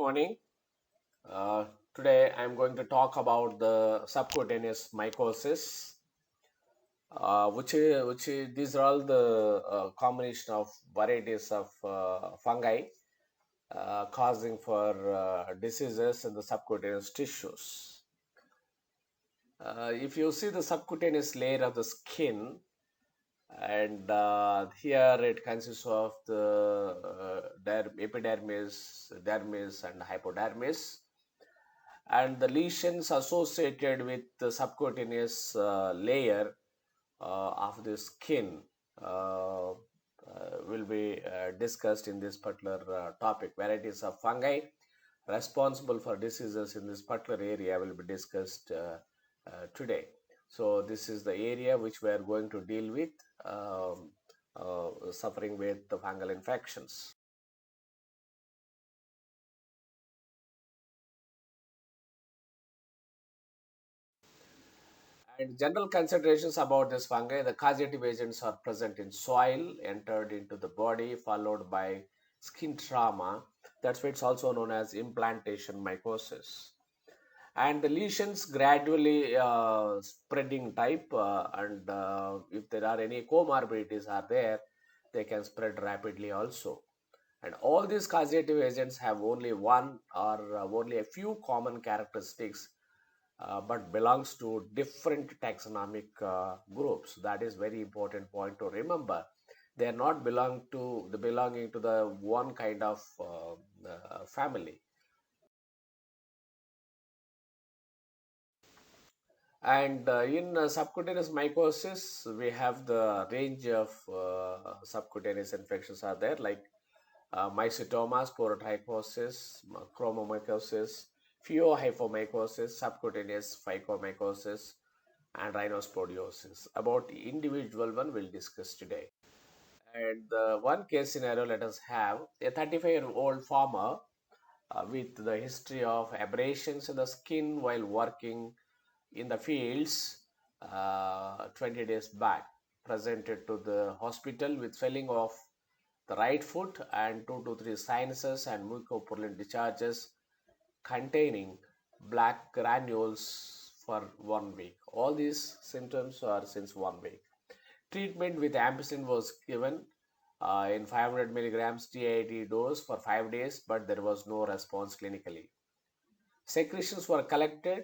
morning. Uh, Today I'm going to talk about the subcutaneous mycosis, these are all the combination of varieties of fungi causing for diseases in the subcutaneous tissues. If you see the subcutaneous layer of the skin, and here it consists of the epidermis, dermis, and hypodermis, and the lesions associated with the subcutaneous layer of the skin will be discussed in this particular topic. Varieties of fungi responsible for diseases in this particular area will be discussed today. So this is the area which we are going to deal with, suffering with the fungal infections. And general considerations about this fungi: the causative agents are present in soil, entered into the body, followed by skin trauma. That's why it's also known as implantation mycosis. And the lesions gradually spreading type, and if there are any comorbidities are there, they can spread rapidly also. And all these causative agents have only one or only a few common characteristics, but belongs to different taxonomic groups. That is very important point to remember. They are not belonging to the one kind of family. And in subcutaneous mycosis, we have the range of subcutaneous infections are there, like mycetomas, porotyposis, chromomycosis, pheohyphomycosis, subcutaneous phycomycosis, and rhinosporiosis. About individual one we'll discuss today. And the one case scenario, let us have a 35-year-old farmer with the history of abrasions in the skin while working in the fields 20 days back, presented to the hospital with swelling of the right foot and 2 to 3 sinuses and mucopurulent discharges containing black granules for 1 week. All these symptoms are since 1 week. Treatment with ampicillin was given in 500 milligrams TID dose for 5 days, but there was no response clinically. Secretions were collected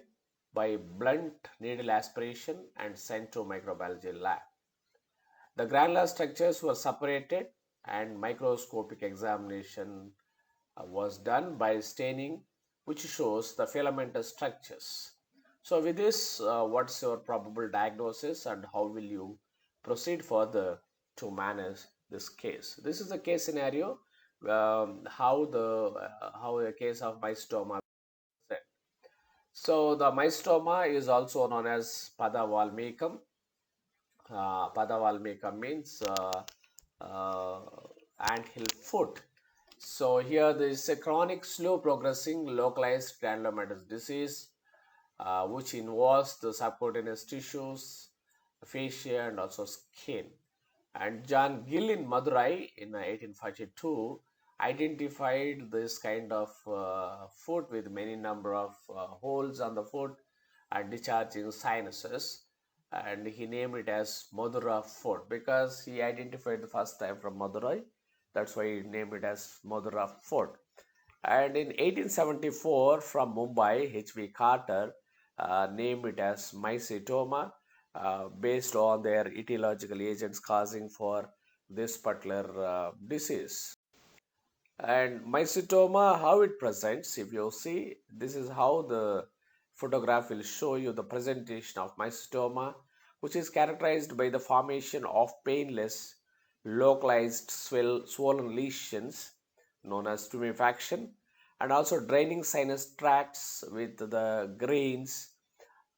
by blunt needle aspiration and sent to microbiology lab. The granular structures were separated and microscopic examination was done by staining, which shows the filamentous structures. So with this, what's your probable diagnosis and how will you proceed further to manage this case? This is the case scenario, how a case of mycetoma. So the mycetoma is also known as Pada valmicum. Pada valmicum means uh, anthill foot. So here there is a chronic, slow progressing, localized granulomatous disease, which involves the subcutaneous tissues, fascia, and also skin. And John Gill in Madurai in 1842 identified this kind of foot with many number of holes on the foot and discharging sinuses, and he named it as Madura foot because he identified the first time from Madurai. That's why he named it as Madura foot. And in 1874, from Mumbai, H.V. Carter named it as mycetoma based on their etiological agents causing for this particular disease. And mycetoma, how it presents, if you see, this is how the photograph will show you the presentation of mycetoma, which is characterized by the formation of painless, localized swollen lesions known as tumefaction, and also draining sinus tracts with the grains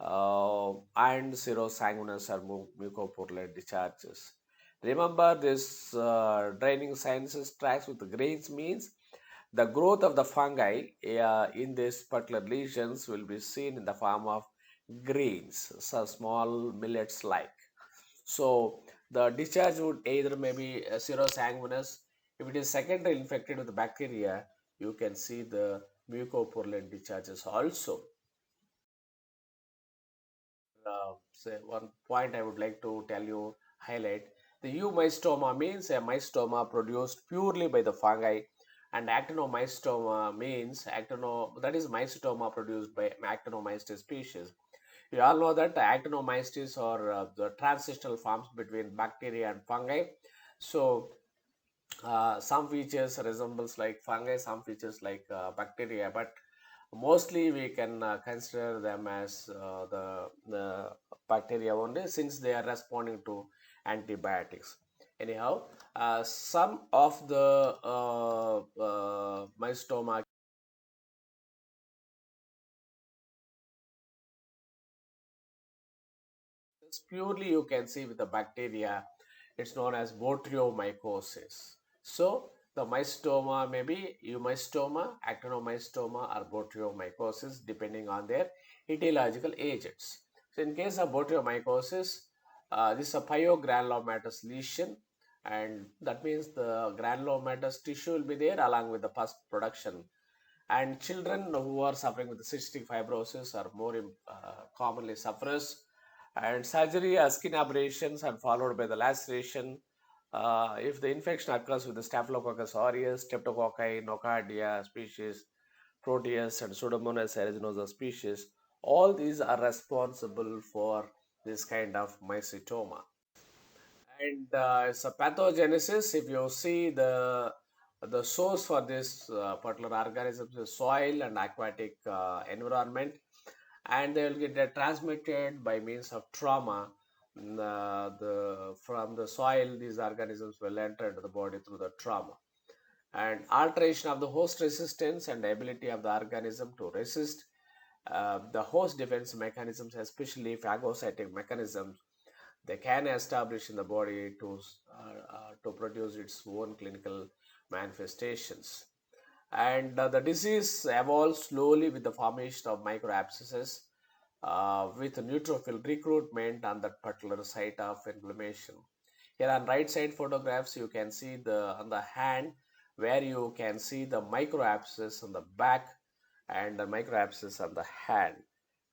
and serosanguinous or mucopurulent discharges. Remember, this draining sinuses tracts with the grains means the growth of the fungi in these particular lesions will be seen in the form of grains, so small millets like. So the discharge would either maybe serosanguinous. If it is secondary infected with the bacteria, you can see the mucopurulent discharges also. Say one point I would like to tell you, highlight the eumystoma means a mystoma produced purely by the fungi, and actinomystoma means that is mystoma produced by actinomystis species. You all know that actinomystis are the transitional forms between bacteria and fungi. So some features resembles like fungi, some features like bacteria, but mostly we can consider them as the bacteria only, since they are responding to antibiotics. Anyhow, some of the mystoma purely you can see with the bacteria. It's known as Botryomycosis. So the mystoma may be eumystoma, actinomystoma, or Botryomycosis depending on their etiological agents. So in case of Botryomycosis, this is a pyogranulomatous lesion, and that means the granulomatous tissue will be there along with the pus production. And children who are suffering with cystic fibrosis are more commonly sufferers. And surgery, skin abrasions are followed by the laceration. If the infection occurs with the Staphylococcus aureus, Streptococci, Nocardia species, Proteus, and Pseudomonas aeruginosa species, all these are responsible for this kind of mycetoma. And it's a pathogenesis. If you see the source for this particular organism is soil and aquatic environment, and they will get transmitted by means of trauma. From the soil, these organisms will enter into the body through the trauma. And alteration of the host resistance and the ability of the organism to resist the host defense mechanisms, especially phagocytic mechanisms, they can establish in the body to produce its own clinical manifestations. And the disease evolves slowly with the formation of microabscesses with neutrophil recruitment on that particular site of inflammation. Here on right side photographs, you can see the on the hand, where you can see the microabscess on the back and the microabscess on the hand.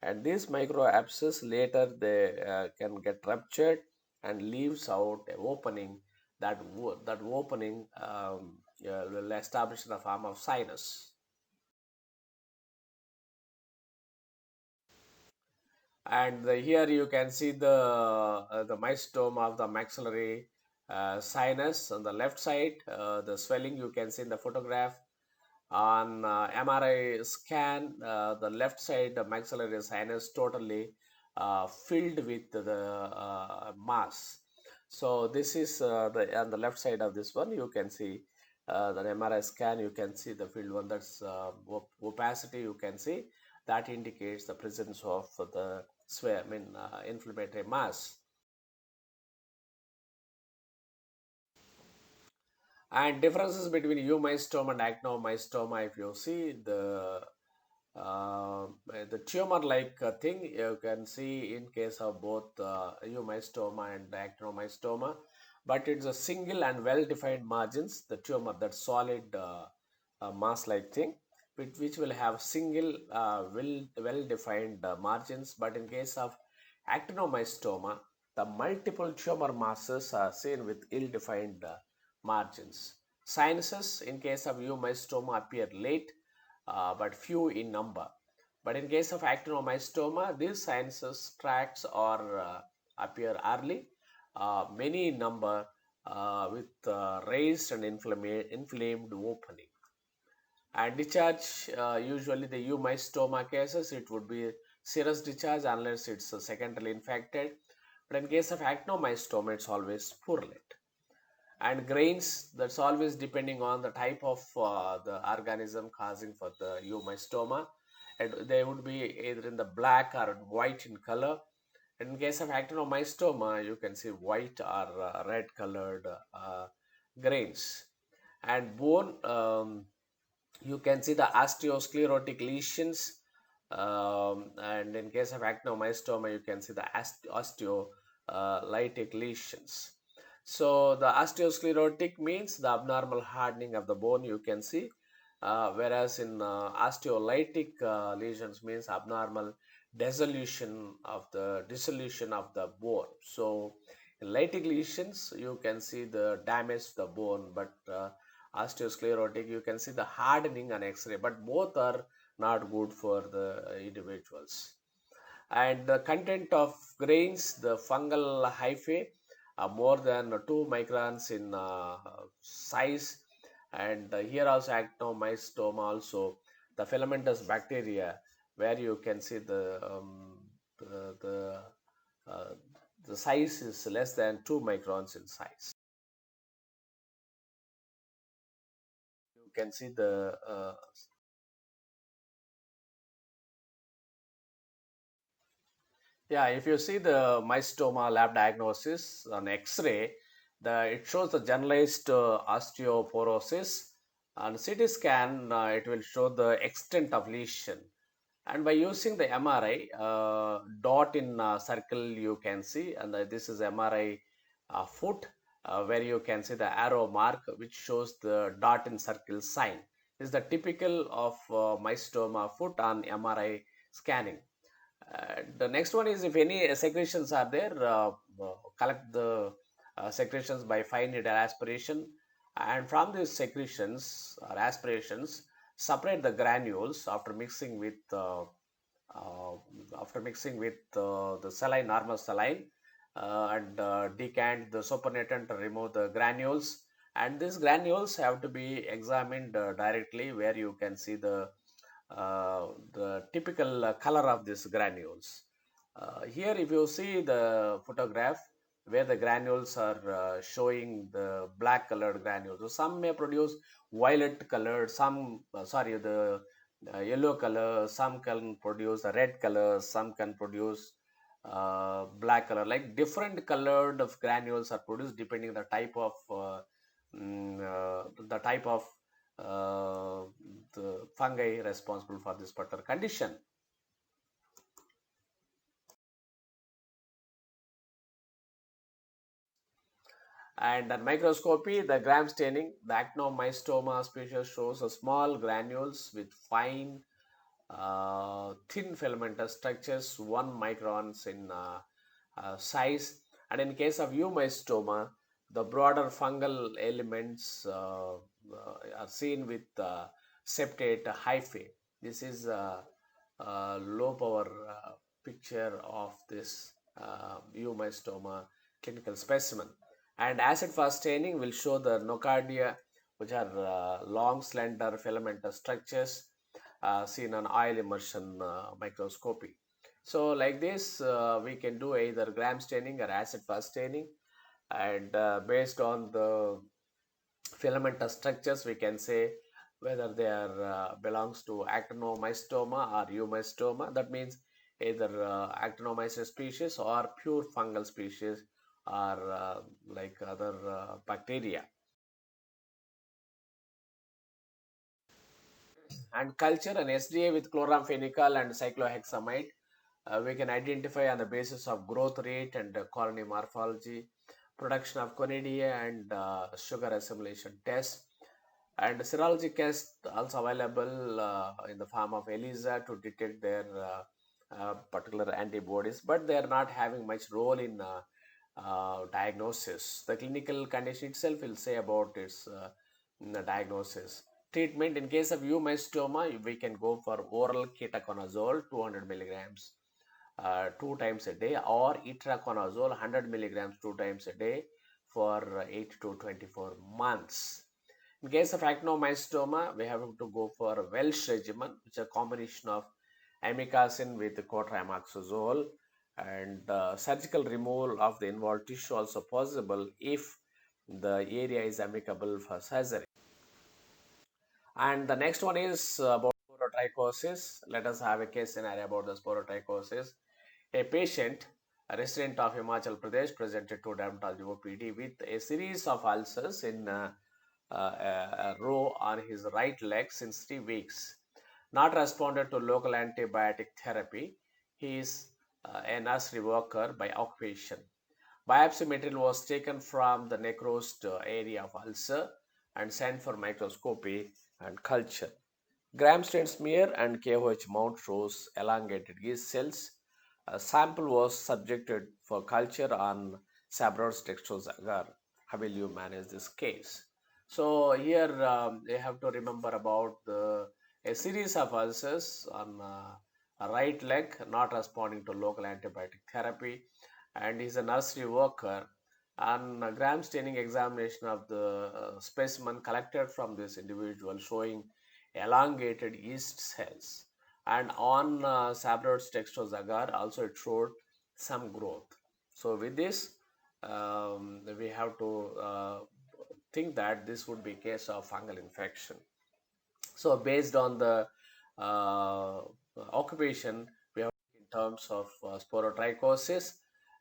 And these microabscess later they can get ruptured and leaves out an opening. That opening will establish the form of sinus. And here you can see the mystome of the maxillary sinus on the left side. The swelling you can see in the photograph. On MRI scan, the left side the maxillary sinus totally filled with the mass. So this is the on the left side of this one. You can see the MRI scan. You can see the filled one. That's opacity. You can see that indicates the presence of the inflammatory mass. And differences between eumystoma and actinomystoma, if you see the tumor-like thing, you can see in case of both eumystoma and actinomystoma, but it's a single and well-defined margins. The tumor, that solid mass-like thing, which will have single well-defined margins. But in case of actinomystoma, the multiple tumor masses are seen with ill-defined margins. Sinuses in case of eumystoma appear late, but few in number. But in case of actinomystoma, these sinuses tracts or appear early, many in number, with raised and inflamed opening. And discharge, usually the eumystoma cases, it would be serous discharge unless it's secondarily infected. But in case of actinomystoma, it's always purulent. And grains, that's always depending on the type of the organism causing for the eumystoma, and they would be either in the black or white in color. And in case of actinomystoma, you can see white or red colored grains. And bone, you can see the osteosclerotic lesions, and in case of actinomystoma, you can see the osteolytic lesions. So the osteosclerotic means the abnormal hardening of the bone, you can see. whereas in osteolytic lesions means abnormal dissolution of the bone. So in lytic lesions you can see the damage to the bone, but osteosclerotic you can see the hardening on X-ray, but both are not good for the individuals. And the content of grains, the fungal hyphae are more than 2 microns in size. And here also actinomycetoma also, the filamentous bacteria, where you can see the uh, the size is less than 2 microns in size. You can see the yeah, if you see the mycetoma lab diagnosis on X-ray, it shows the generalized osteoporosis. On CT scan, it will show the extent of lesion. And by using the MRI, dot in circle you can see, and this is MRI foot, where you can see the arrow mark, which shows the dot in circle sign. This is the typical of mycetoma foot on MRI scanning. The next one is if any secretions are there, collect the secretions by fine needle aspiration, and from these secretions or aspirations, separate the granules uh, after mixing with the saline, normal saline, and decant the supernatant to remove the granules. And these granules have to be examined directly, where you can see the typical color of these granules. Here, if you see the photograph where the granules are showing the black colored granules, so some may produce violet colored, some, sorry, the yellow color, some can produce a red color, some can produce black color, like different colored of granules are produced depending the type of uh, the fungi responsible for this particular condition. And at microscopy, the gram staining, the actinomycetoma species shows a small granules with fine, thin filamentous structures, 1 microns in size. And in case of eumystoma, the broader fungal elements are seen with septate hyphae. This is a low power picture of this eumystoma clinical specimen. And acid fast staining will show the nocardia, which are long, slender filamentous structures seen on oil immersion microscopy. So like this, we can do either gram staining or acid fast staining, and based on the filamentous structures, we can say whether they are belongs to actinomycetoma or eumystoma. That means either actinomyces species or pure fungal species, or like other bacteria. And culture and SDA with chloramphenicol and cyclohexamide, we can identify on the basis of growth rate and colony morphology, production of conidia, and sugar assimilation test. And serology tests also available in the form of ELISA to detect their particular antibodies, but they are not having much role in diagnosis. The clinical condition itself will say about its diagnosis. Treatment in case of eumystoma, we can go for oral ketoconazole 200 milligrams 2 times a day, or itraconazole 100 milligrams 2 times a day for 8 to 24 months. In case of actinomycetoma, we have to go for a Welsh regimen, which is a combination of amikacin with cotrimoxazole, and surgical removal of the involved tissue also possible if the area is amicable for surgery. And the next one is about sporotrichosis. Let us have a case scenario about the sporotrichosis. A patient, a resident of Himachal Pradesh, presented to dermatology OPD with a series of ulcers in a row on his right leg since 3 weeks. Not responded to local antibiotic therapy. He is a nursery worker by occupation. Biopsy material was taken from the necrosed area of ulcer and sent for microscopy. and culture. Gram-Stein smear and KOH mount shows elongated yeast cells. A sample was subjected for culture on Sabro's Dextrose agar. How will you manage this case? So here you have to remember about a series of ulcers on a right leg not responding to local antibiotic therapy, and he's a nursery worker. On gram staining examination of the specimen collected from this individual showing elongated yeast cells, and on Sabro's Dextrose agar also it showed some growth. So with this we have to think that this would be case of fungal infection. So based on the uh, occupation, we have in terms of sporotrichosis,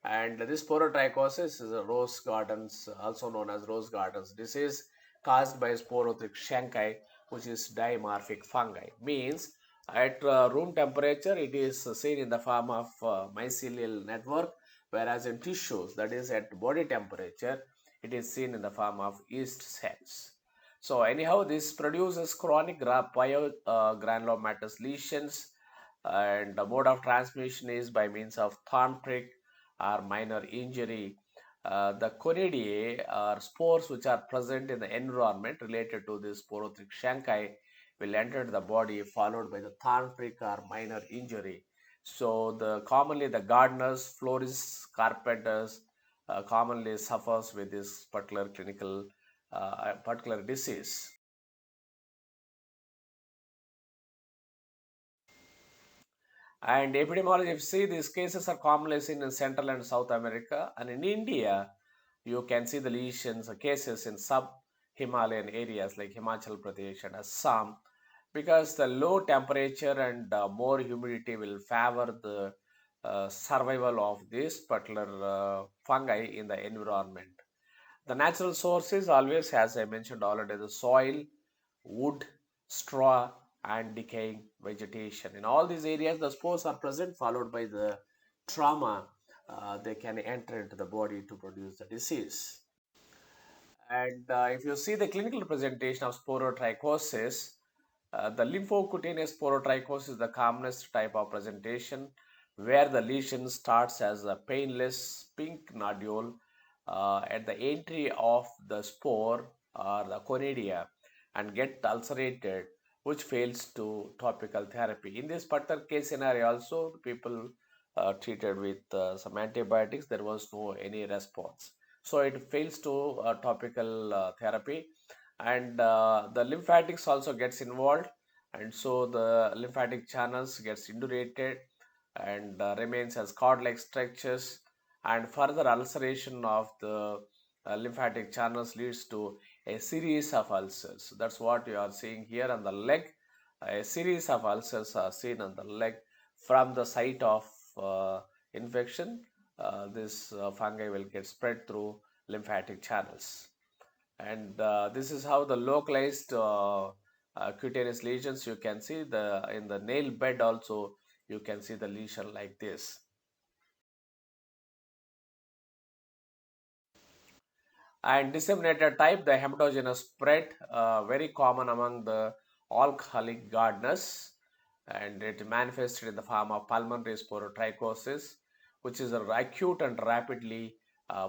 and this sporotrichosis is a rose gardens, also known as rose gardens disease, caused by Sporothrix shankai, which is dimorphic fungi. Means at room temperature, it is seen in the form of mycelial network, whereas in tissues, that is at body temperature, it is seen in the form of yeast cells. So anyhow, this produces chronic granulomatous lesions, and the mode of transmission is by means of thorn prick or minor injury. The conidae or spores which are present in the environment related to this Sporothrix shankai will enter the body, followed by the thorn prick or minor injury. So the commonly the gardeners, florists, carpenters commonly suffers with this particular disease. And epidemiology, if you see, these cases are commonly seen in Central and South America, and in India, you can see the lesions or cases in sub-Himalayan areas like Himachal Pradesh and Assam, because the low temperature and more humidity will favor the survival of this particular fungi in the environment. The natural sources always, as I mentioned already, the soil, wood, straw, and decaying vegetation. In all these areas, the spores are present, followed by the trauma. They can enter into the body to produce the disease. And if you see the clinical presentation of sporotrichosis, the lymphocutaneous sporotrichosis is the commonest type of presentation, where the lesion starts as a painless pink nodule at the entry of the spore or the conidia and get ulcerated, which fails to topical therapy. In this particular case scenario also, people treated with some antibiotics, there was no any response. So it fails to topical therapy, and the lymphatics also gets involved, and so the lymphatic channels gets indurated and remains as cord-like structures, and further ulceration of the lymphatic channels leads to a series of ulcers. That's what you are seeing here on the leg. A series of ulcers are seen on the leg from the site of uh, infection. This fungi will get spread through lymphatic channels, and this is how the localized cutaneous lesions, you can see the in the nail bed also, you can see the lesion like this. And disseminated type, the hematogenous spread, very common among the alcoholic gardeners, and it manifested in the form of pulmonary sporotrichosis, which is an acute and rapidly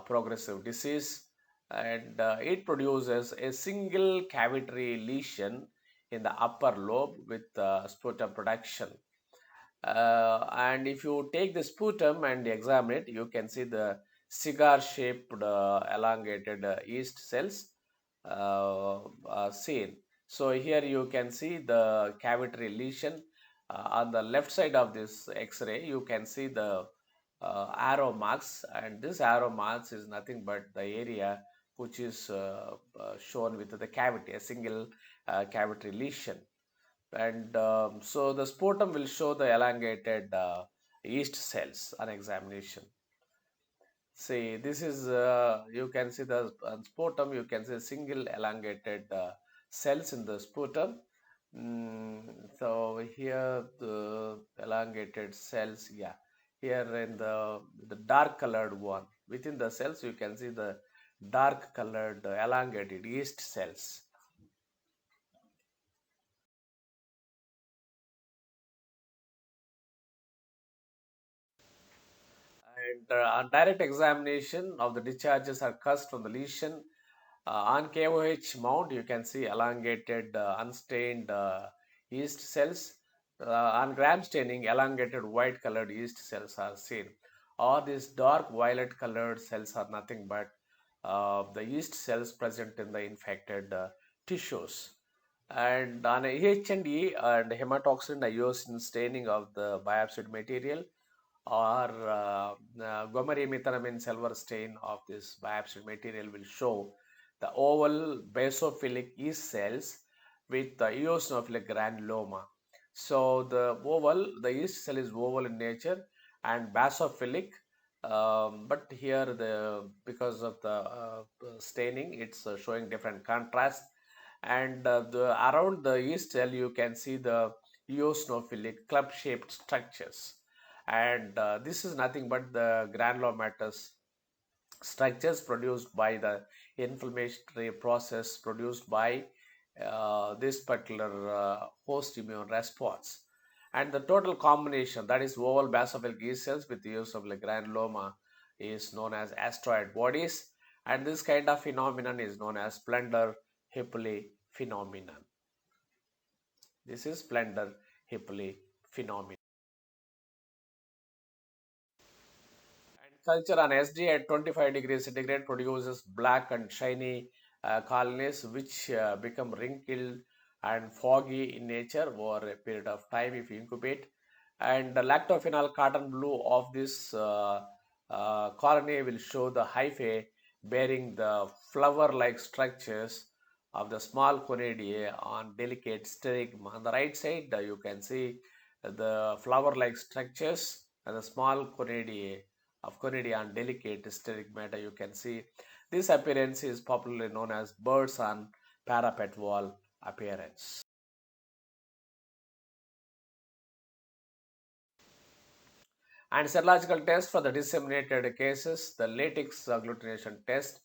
progressive disease, and it produces a single cavitary lesion in the upper lobe with sputum production. And if you take the sputum and examine it, you can see the cigar shaped elongated yeast cells seen. So here you can see the cavitary lesion. On the left side of this x-ray, you can see the arrow marks, and this arrow marks is nothing but the area which is shown with the cavity, a single cavitary lesion. And so the sputum will show the elongated yeast cells on examination. See, this is you can see the sputum, you can see single elongated cells in the sputum. So here the elongated cells, yeah, here in the dark colored one, within the cells you can see the dark colored elongated yeast cells. And on direct examination of the discharges are cursed from the lesion. On KOH mount, you can see elongated, unstained yeast cells. On gram staining, elongated white colored yeast cells are seen. Or these dark violet colored cells are nothing but the yeast cells present in the infected tissues. And on AH&E and hematoxin iosine staining of the biopsied material, or gomerymethanamine silver stain of this biopsied material will show the oval basophilic yeast cells with the eosinophilic granuloma. So the yeast cell is oval in nature and basophilic, but here because of the staining, it's showing different contrast. And around the yeast cell, you can see the eosinophilic club-shaped structures, and this is nothing but the granulomatous structures produced by the inflammatory process produced by this particular host immune response. And the total combination, that is oval basophilic yeast cells with eosinophilic granuloma, is known as astroid bodies, and this kind of phenomenon is known as Splendor Hippoly phenomenon. This is Splendor Hippoly phenomenon. Culture on SD at 25 degrees centigrade produces black and shiny colonies which become wrinkled and foggy in nature over a period of time if you incubate. And the lactophenol cotton blue of this colony will show the hyphae bearing the flower-like structures of the small conidae on delicate sterigma. On the right side, you can see the flower-like structures and the small conidae of conidia on delicate sterigmata. You can see this appearance is popularly known as birds on parapet wall appearance. And serological test for the disseminated cases, the latex agglutination test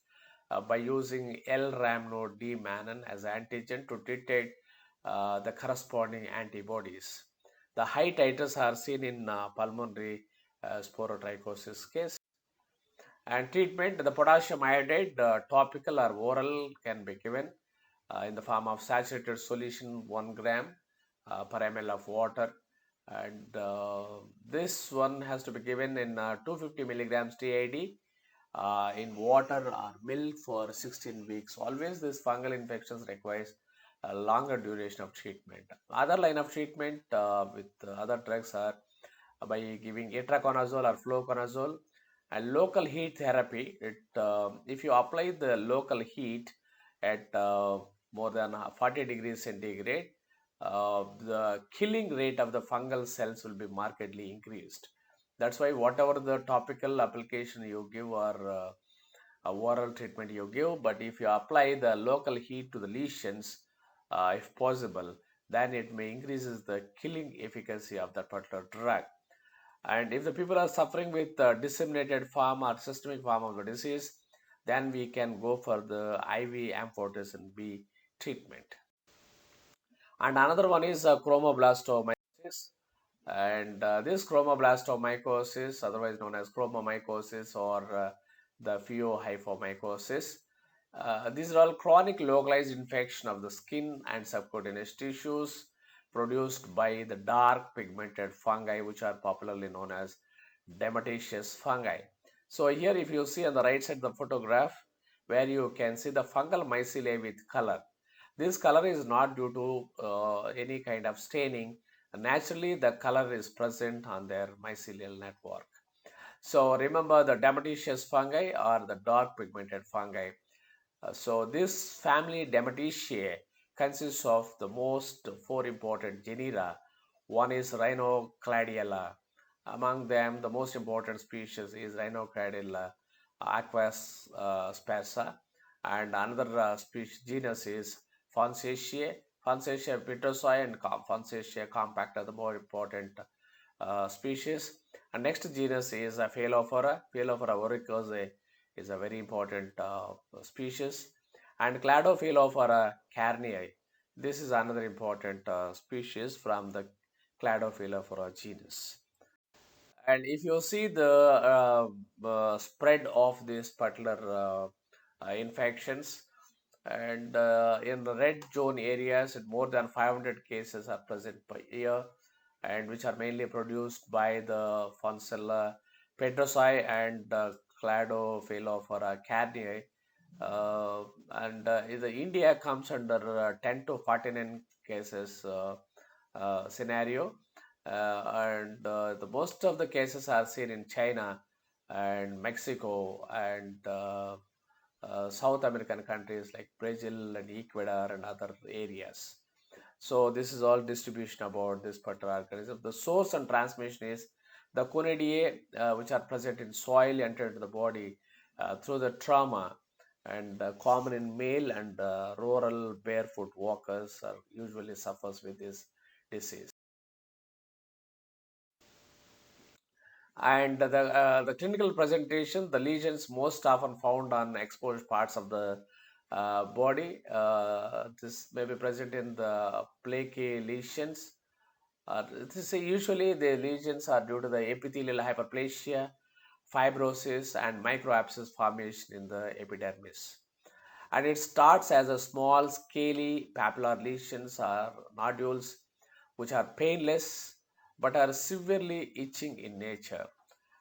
by using L-rhamno-D mannan as antigen to detect the corresponding antibodies. The high titers are seen in pulmonary sporotrichosis case. And treatment, the potassium iodide, topical or oral, can be given in the form of saturated solution 1 gram per ml of water. And this one has to be given in 250 milligrams TID in water or milk for 16 weeks. Always this fungal infections requires a longer duration of treatment. Other line of treatment with other drugs are by giving itraconazole or fluconazole. And local heat therapy, if you apply the local heat at more than 40 degrees centigrade, the killing rate of the fungal cells will be markedly increased. That's why whatever the topical application you give or oral treatment you give, but if you apply the local heat to the lesions, if possible, then it may increases the killing efficacy of that particular drug. And if the people are suffering with disseminated form or systemic form of the disease, then we can go for the IV amphotericin B treatment. And another one is chromoblastomycosis. And this chromoblastomycosis, otherwise known as chromomycosis or the pheohyphomycosis, these are all chronic localized infection of the skin and subcutaneous tissues produced by the dark pigmented fungi, which are popularly known as Demotaceous fungi. So here, if you see on the right side the photograph, where you can see the fungal mycelia with color. This color is not due to any kind of staining. Naturally, the color is present on their mycelial network. So remember, the Demotaceous fungi are the dark pigmented fungi. So this family Demotaceae consists of the most four important genera. One is Rhinocladiella. Among them, the most important species is Rhinocladiella aquas sparsa, and another species genus is Fonsaceae. Fonsaceae petrosoi and Fonsaceae compacta are the more important species. And next genus is Phelophora. Phelophora oricosae is a very important species. And Cladophylophora carnei. This is another important species from the Cladophylophora genus. And if you see the spread of this particular infections, and in the red zone areas, more than 500 cases are present per year, and which are mainly produced by the Fonsella pedrosi and Cladophilofora carnea. And India comes under 10 to 49 cases scenario, and the most of the cases are seen in China and Mexico and South American countries like Brazil and Ecuador and other areas. So this is all distribution about this particular organism. The source and transmission is the Conidae, which are present in soil, enter into the body through the trauma, and common in male and rural barefoot walkers are usually suffers with this disease. And the clinical presentation, the lesions most often found on exposed parts of the body. This may be present in the plaque lesions. This usually the lesions are due to the epithelial hyperplasia, fibrosis, and microabscess formation in the epidermis. And it starts as a small scaly papillary lesions or nodules which are painless but are severely itching in nature.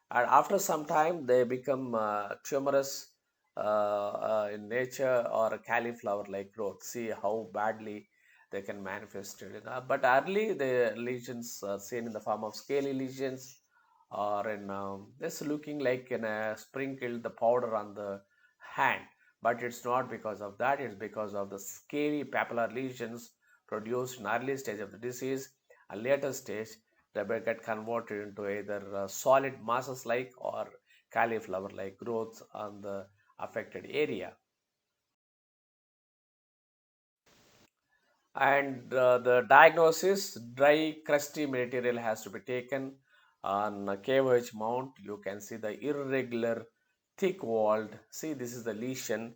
And after some time, they become tumorous in nature or cauliflower like growth. See how badly they can manifest it. But early, the lesions are seen in the form of scaly lesions or in this looking like in a sprinkled the powder on the hand, but it's not because of that. It's because of the scaly papillary lesions produced in early stage of the disease. A later stage, they will get converted into either solid masses like or cauliflower like growth on the affected area. And the diagnosis, dry crusty material has to be taken on a KOH mount. You can see the irregular thick walled, see this is the lesion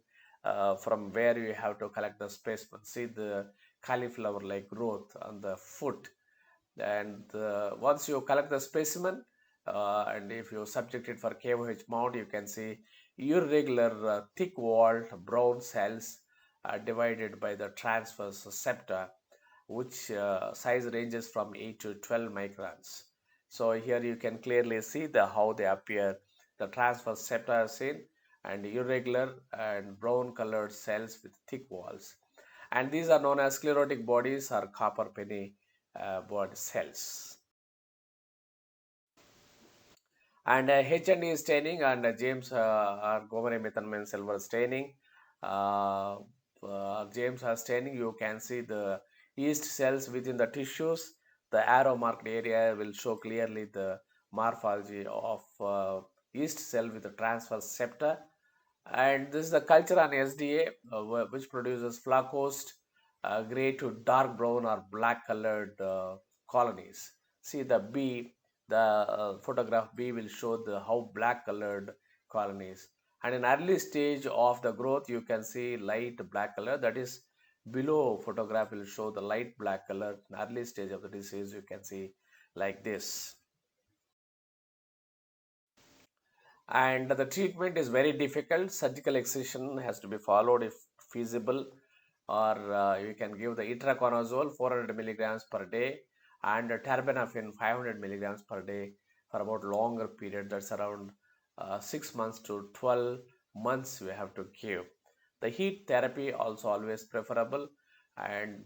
from where you have to collect the specimen. See the cauliflower like growth on the foot. And once you collect the specimen, and if you subject it for KOH mount, you can see irregular thick walled brown cells divided by the transverse septa, which size ranges from 8 to 12 microns. So here you can clearly see the how they appear. The transverse septa are seen, and irregular and brown colored cells with thick walls. And these are known as sclerotic bodies or copper penny body cells. And H&E staining and James or Gomery methylamine silver staining. Uh, James staining, you can see the yeast cells within the tissues. The arrow marked area will show clearly the morphology of yeast cell with the transverse septa. And this is the culture on SDA, which produces flacosed gray to dark brown or black colored colonies. See the B, the photograph B will show the how black colored colonies. And in early stage of the growth, you can see light black color. That is below photograph will show the light black color. In early stage of the disease, you can see like this. And the treatment is very difficult. Surgical excision has to be followed if feasible, or you can give the itraconazole 400 milligrams per day and terbinafine 500 milligrams per day for about longer period. That's around 6 months to 12 months we have to give. The heat therapy also always preferable, and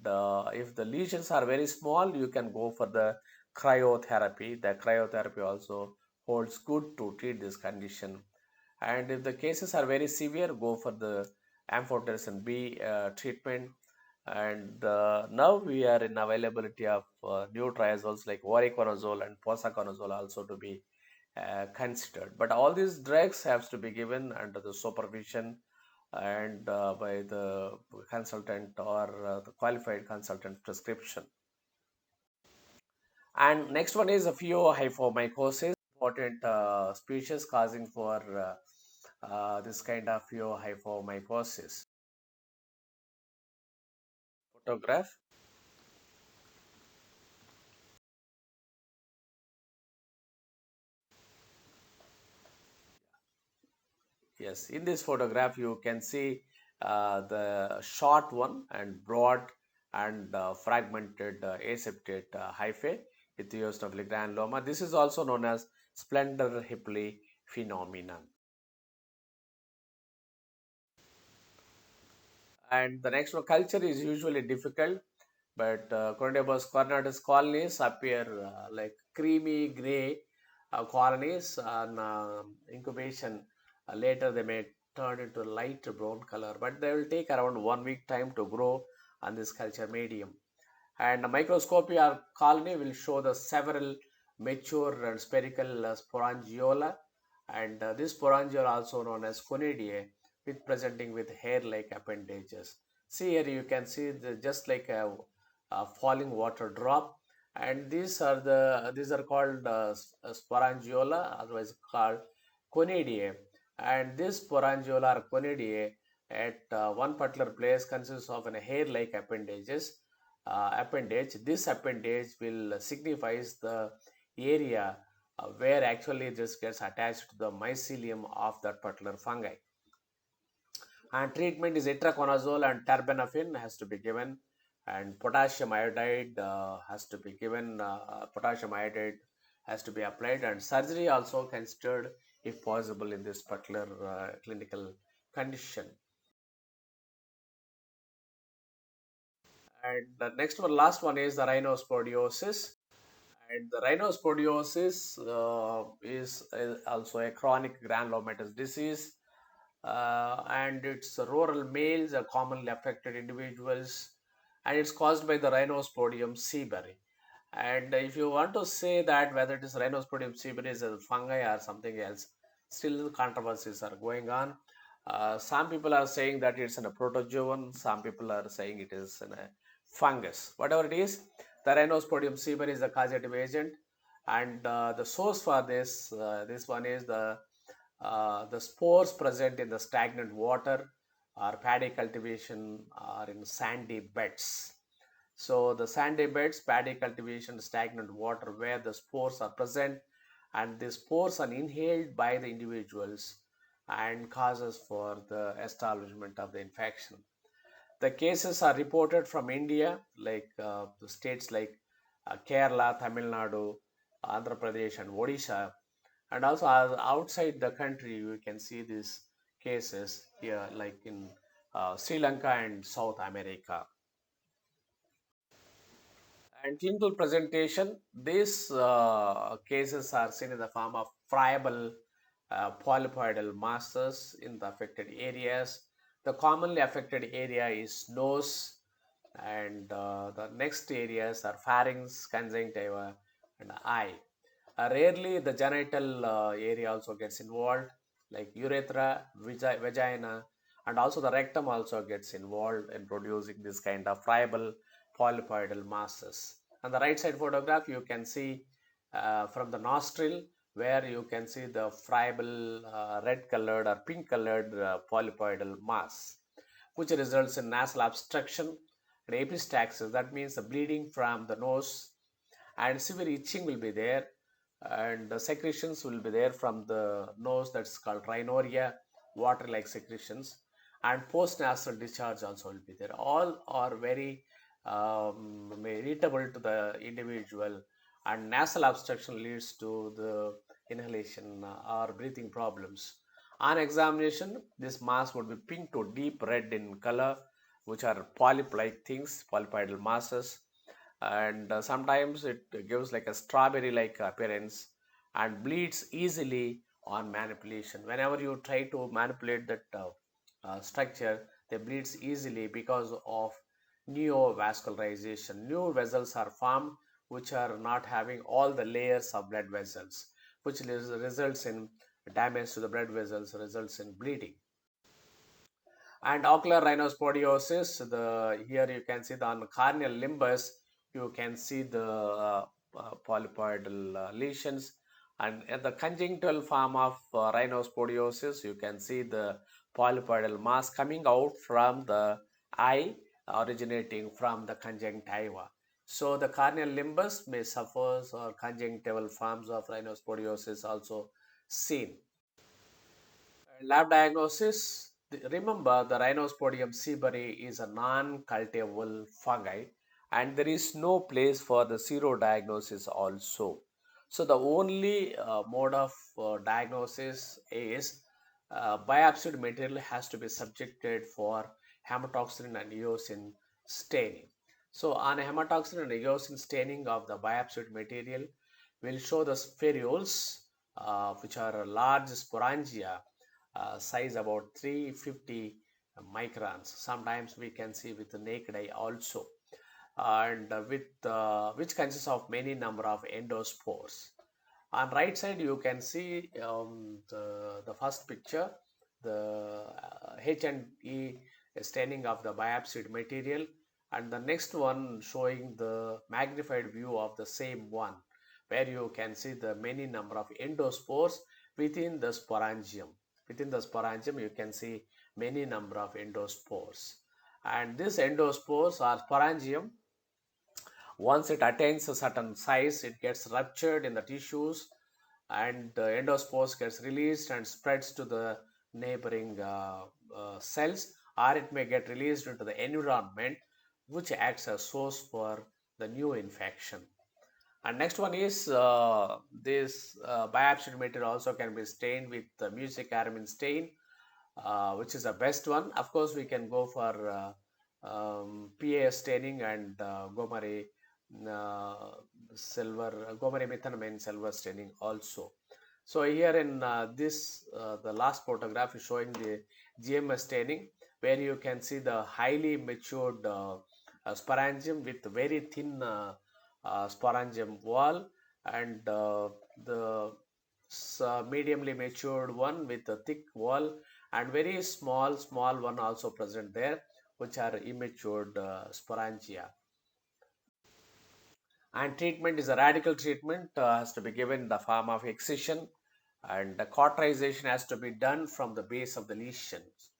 if the lesions are very small, you can go for the cryotherapy. The cryotherapy also holds good to treat this condition. And if the cases are very severe, go for the amphotericin B treatment. And now we are in availability of new triazoles like voriconazole and posaconazole also to be considered. But all these drugs have to be given under the supervision and by the consultant or the qualified consultant prescription. And next one is a pheohyphomycosis, important species causing for this kind of pheohyphomycosis. Photograph. Yes, in this photograph, you can see the short one and broad and fragmented aseptate hyphae with eosinophilic granuloma. This is also known as splendor Hippleri phenomenon. And the next one, culture is usually difficult, but Corynebus cornutus colonies appear like creamy gray colonies on incubation. Later, they may turn into light brown color, but they will take around 1 week time to grow on this culture medium. And a microscopy or colony will show the several mature and spherical sporangiola, and this sporangiola also known as conidae, with presenting with hair-like appendages. See here, you can see just like a falling water drop, and these are called sporangiola, otherwise called conidae. And this sporangiola or conidae at one particular place consists of a hair-like appendage. This appendage will signifies the area where actually this gets attached to the mycelium of that particular fungi. And treatment is itraconazole and terbinafine has to be given, and potassium iodide has to be given. Potassium iodide has to be applied, and surgery also considered if possible in this particular clinical condition. And the next one, last one, is the rhinosporidiosis. And the rhinosporidiosis is also a chronic granulomatous disease, and it's rural males are commonly affected individuals, and it's caused by the Rhinosporidium seabirri. And if you want to say that whether it is Rhinosporidium seabirri is a fungi or something else, still controversies are going on. Some people are saying that it's in a protozoan, some people are saying it is in a fungus. Whatever it is, the Rhinosporidium seabirri is the causative agent, and the source for this one is the spores present in the stagnant water or paddy cultivation or in sandy beds. So the sandy beds, paddy cultivation, stagnant water where the spores are present, and the spores are inhaled by the individuals and causes for the establishment of the infection. The cases are reported from India, like the states like Kerala, Tamil Nadu, Andhra Pradesh, and Odisha, and also outside the country. You can see these cases here, like in Sri Lanka and South America. And clinical presentation, these cases are seen in the form of friable polypoidal masses in the affected areas. The commonly affected area is nose, and the next areas are pharynx, conjunctiva, and eye. Rarely, the genital area also gets involved, like urethra, vagina, and also the rectum also gets involved in producing this kind of friable polypoidal masses. On the right side photograph, you can see from the nostril, where you can see the friable red colored or pink colored polypoidal mass, which results in nasal obstruction and epistaxis. That means the bleeding from the nose, and severe itching will be there, and the secretions will be there from the nose, that's called rhinorrhea, water like secretions, and post nasal discharge also will be there. All are very irritable to the individual, and nasal obstruction leads to the inhalation or breathing problems. On examination, this mass would be pink to deep red in color, which are polyp like things, polypoidal masses, and sometimes it gives like a strawberry like appearance and bleeds easily on manipulation. Whenever you try to manipulate that structure, they bleeds easily because of neovascularization. New vessels are formed which are not having all the layers of blood vessels, which results in damage to the blood vessels, results in bleeding. And ocular rhinosporidiosis, the here you can see the on corneal limbus, you can see the polypoidal lesions, and at the conjunctival form of rhinosporidiosis, you can see the polypoidal mass coming out from the eye, originating from the conjunctiva. So the corneal limbus may suffer, or conjunctival forms of rhinosporidiosis also seen. Lab diagnosis. Remember, the Rhinospodium seaburi is a non-cultivable fungi, and there is no place for the zero diagnosis also. So the only mode of diagnosis is biopsied material has to be subjected for hematoxylin and eosin staining. So on hematoxylin and eosin staining of the biopsied material will show the spherules, which are large sporangia, size about 350 microns. Sometimes we can see with the naked eye also, and with which consists of many number of endospores. On right side, you can see the first picture, the H and E staining of the biopsied material, and the next one showing the magnified view of the same one, where you can see the many number of endospores within the sporangium. Within the sporangium, you can see many number of endospores. And these endospores are sporangium. Once it attains a certain size, it gets ruptured in the tissues, and the endospores gets released and spreads to the neighboring cells, or it may get released into the environment, which acts as source for the new infection. And next one is this biopsy material also can be stained with the music stain, which is the best one. Of course, we can go for PA staining and uh, gomari methanamine silver staining also. So here in the last photograph is showing the GMS staining, where you can see the highly matured sporangium with very thin sporangium wall, and the mediumly matured one with a thick wall, and very small one also present there, which are immatured sporangia. And treatment is a radical treatment, has to be given in the form of excision, and the cauterization has to be done from the base of the lesions.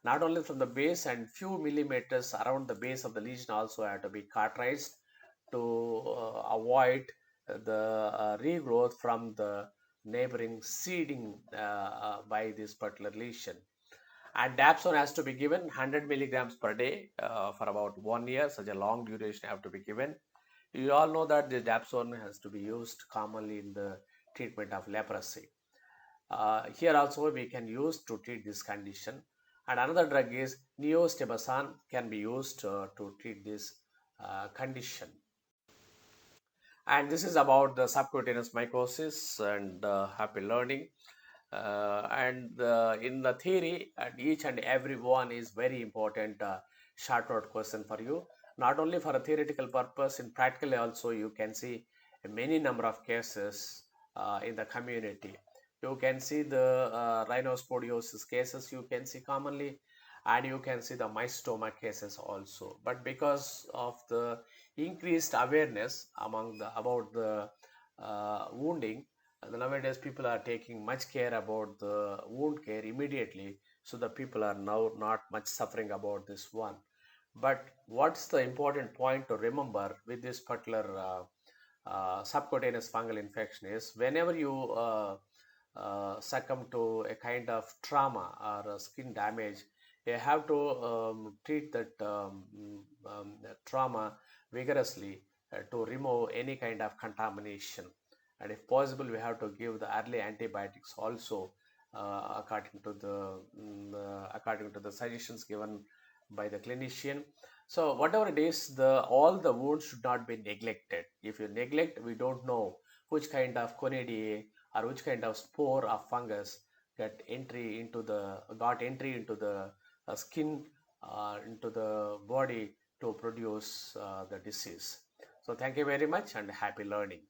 Not only from the base, and few millimeters around the base of the lesion also have to be cauterized to avoid the regrowth from the neighboring seeding by this particular lesion. And dapsone has to be given 100 milligrams per day for about 1 year. Such a long duration have to be given. You all know that the dapsone has to be used commonly in the treatment of leprosy. Here also we can use to treat this condition. And another drug is neostebasan, can be used to treat this condition. And this is about the subcutaneous mycosis, and happy learning. And in the theory, and each and every one is very important short out question for you. Not only for a theoretical purpose, in practically also you can see many number of cases in the community. You can see the rhinospodiosis cases, you can see commonly, and you can see the mycetoma cases also. But because of the increased awareness among the about the wounding, nowadays people are taking much care about the wound care immediately, so the people are now not much suffering about this one. But what's the important point to remember with this particular subcutaneous fungal infection is, whenever you succumb to a kind of trauma or skin damage, you have to treat that trauma vigorously to remove any kind of contamination. And if possible, we have to give the early antibiotics also, according to the suggestions given by the clinician. So whatever it is, the all the wounds should not be neglected. If you neglect, we don't know which kind of conidia or which kind of spore of fungus got entry into the skin, into the body to produce the disease. So thank you very much and happy learning.